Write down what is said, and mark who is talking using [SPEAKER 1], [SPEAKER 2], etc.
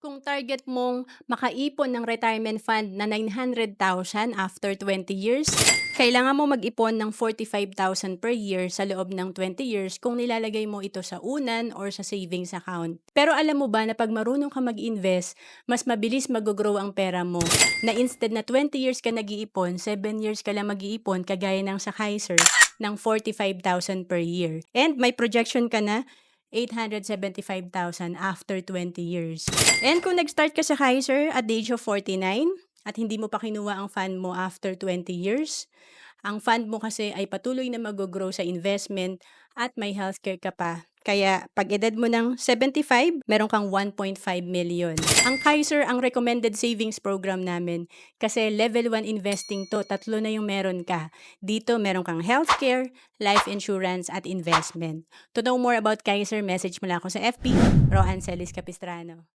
[SPEAKER 1] Kung target mong makaipon ng retirement fund na 900,000 after 20 years, kailangan mo mag-ipon ng 45,000 per year sa loob ng 20 years kung nilalagay mo ito sa unan or sa savings account. Pero alam mo ba na pag marunong ka mag-invest, mas mabilis mag-grow ang pera mo. Na instead na 20 years ka nag-iipon, 7 years ka lang mag-iipon kagaya ng sa Kaiser ng 45,000 per year. And may projection ka na 875,000 after 20 years. And kung nag-start ka sa Kaiser at the age of 49 at hindi mo pa kinuha ang fund mo after 20 years, ang fund mo kasi ay patuloy na mag-grow sa investment at may healthcare ka pa. Kaya pag edad mo ng 75, meron kang 1.5 million. Ang Kaiser ang recommended savings program namin kasi level 1 investing to, tatlo na yung meron ka. Dito meron kang healthcare, life insurance at investment. To know more about Kaiser, message mo lang ako sa FB, Roancelis Capistrano.